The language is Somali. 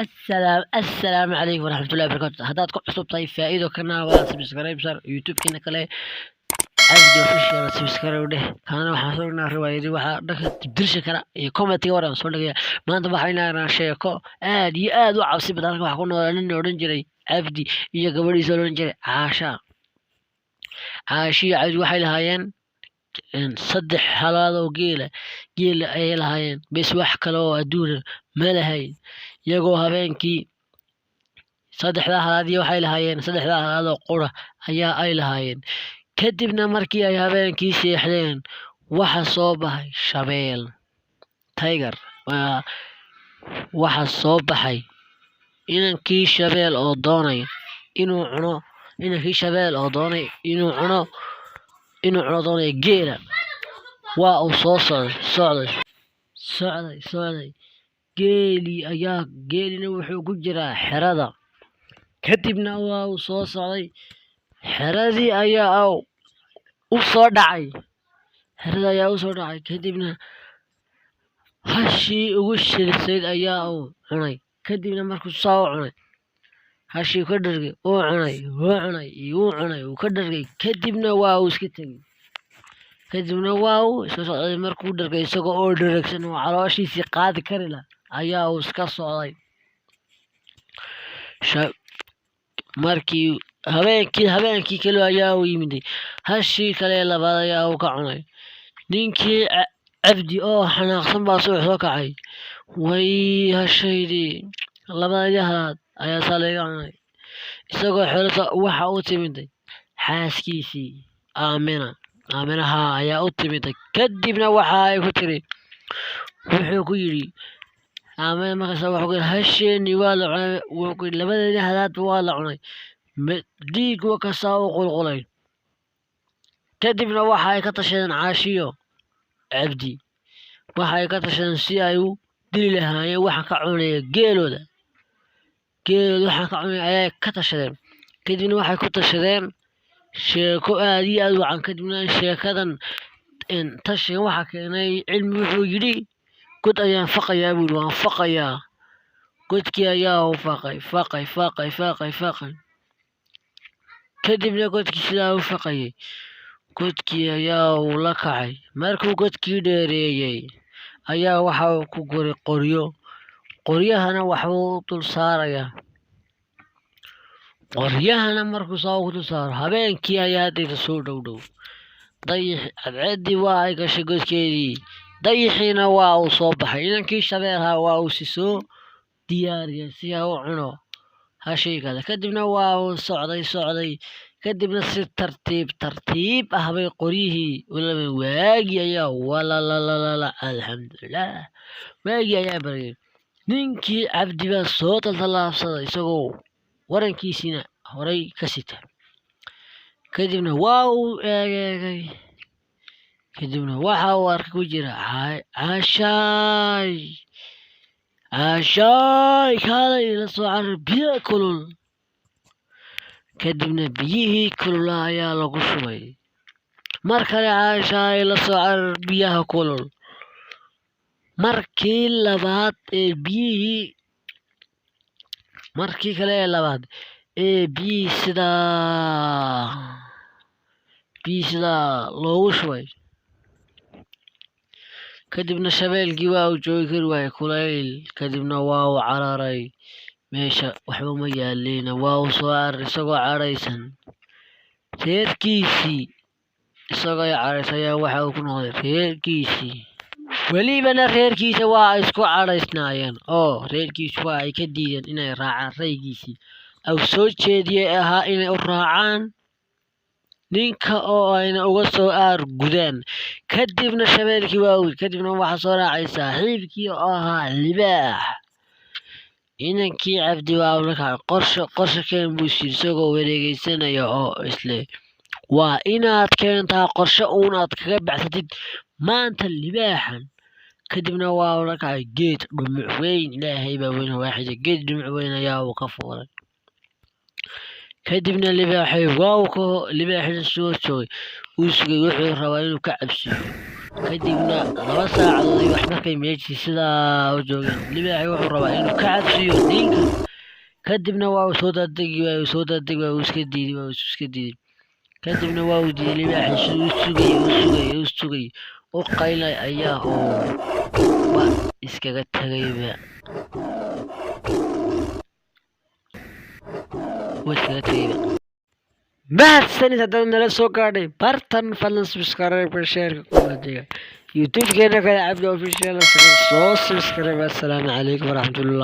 السلام عليكم ورحمة الله وبركاته. هداد كو عصب طيب فائدة كنا ولا سبسكرايب صار يوتيوب كنا كله عبد official سبسكرايب ده كان waxaan soo dhignaa riwaayadii waxa dadka dirshi kara iyo comment waran soo dhigaya maanta waxayna sheeko aad iyo aad u cabsi badan wax ku nool nin oran jiray Abdi iyo gabadhiisa oran jiray Caashi Cabdi waxay lahaayeen saddex halaad oo geel ay lahaayeen bes wax kale oo adduun ma lahayn iyagoo habeenkii saddexda halaadii waxay lahaayeen saddexda halaad oo qura ayaa ay lahaayeen kadibna markii ay habeenkii seexdeen waxa soo baxay shabeel tiger waxa soo baxay inankii shabeel oo doonay inuu cuno inankii shabeel oo doonay inuu cuno doonay geela waa uu soo socday geelina wuxuu ku jiraa xerada kadibna waa uu soo socday xeradii ayaa u soo dhacay kadibna hashii ugu shilisayd ayaa uu cunay kadibna markuu soo cunay hashii ka dhargay uu ka dhargay kadibna waa uu iska tegay kadibna waa uu iska socday markuu dhargay isagoo oo dharagsan oo calooshiisii qaadi kari la ayaa uu iska socday markii habeenkii kale ayaa uu yimid hashii kale labaad ayaa uu ka cunay ninkii Cabdi oo xanaaqsan baa soo kacay way hashaydii labadii halaad ayaa saleega cunay isagoo xirta waxa uu timid xaaskiisii aaminaha ayaa u timid kadibna waxa ay ku tiri wuxuu ku yiri aamina markaas waxa ku yiri hasheeni waa la cunay labadii halaad waa la cunay dhiig waa ka soo qulqulay kadibna waxa ay ka tashadeen Caashiyo Cabdi waxa ay ka tashadeen si ay u dili lahaayeen waxa ka cunay geelooda waxa ka cunay ayay ka tashadeen kadibna waxay ku tashadeen sheeko aad iyo aad wacan kadibna sheekadan tashiga waxa keenay cilmi wuxuu yiri god ayaan faqayaa buu waan faqayaa godkii ayaa uu faqay kadibna godkii sidaa u faqayay godkii ayaa uu la kacay markuu godkii dheereeyay ayaa waxa uu ku guray qoryahana waxa uu dul saarayaa markuu soo dul saaro habeenkii ayaa dadka soo dhow cadceedii waa ay gashay godkeedii dayixiina waa uu soo baxay inankii shabeelha waa uu soo diyaariyay si uu cuno hashii kale kadibna waa uu socday kadibna si tartiib ah bay qoryihii waagi ayaa walala alxamdulilah waagi ayaa baryay ninkii Cabdi baa soo taltallaabsaday isagoo warankiisina horay ka sita kadibna waa uu eegay kadibna waxa uu arkay ku jira caashay kaalay la soo carar biyo kulul kadibna biyihii kulula ayaa lagu shubay mar kale caashay la soo carar biyaha kulul markii kale labaad biyihii sidaa loogu shubay kadibna shabeelkii waa uu joogi kari waayay kulayl kadibna waa uu cararay meesha waxba ma yaalin waa uu soo cararay isagoo caraysan reerkiisii ayaa waxa uu ku noqday reerkiisii welibana reerkiisa waa isku caraysnaayeen oo reerkiisu waa ay ka diideen inay raacaan raygiisii aw soo jeediyay ahaa inay u raacaan ninka oo ayna uga soo gudaan kadibna shabeelkii waa kadibna waxa soo raacay saaxiibkii oo ahaa libaax inankii Cabdi waa la kacay qorshe keen buu isagoo wareegaysanaya oo isle waa inaad keentaa qorshe aad kaga baxsatid maanta libaaxan kadibna waa la kacay geed dhumuc weyn ilaahay baa weyn waaxid geed dhumuc weyn ayaa uu ka fuulay kadibna libaaxii soo joogay uu sugay wuxuu rabaa inuu ka cabsiyo kadibna 2 saacadood iyo wax markay meeshii sidaa u joogeen libaaxii wuxuu rabaa inuu ka cabsiiyo ninka kadibna waa uu soo daadegi waa uu iska diiday kadibna waa uu diiday libaaxii siduu u sugayay u qaylay ayaa ba iskaga tagayba mahadsanid haddana nala soo gaadhay bartan fadlan subscribe share youtube-keena kale cabdi official soo subscribe. assalaamu calaykum waraxmatullahi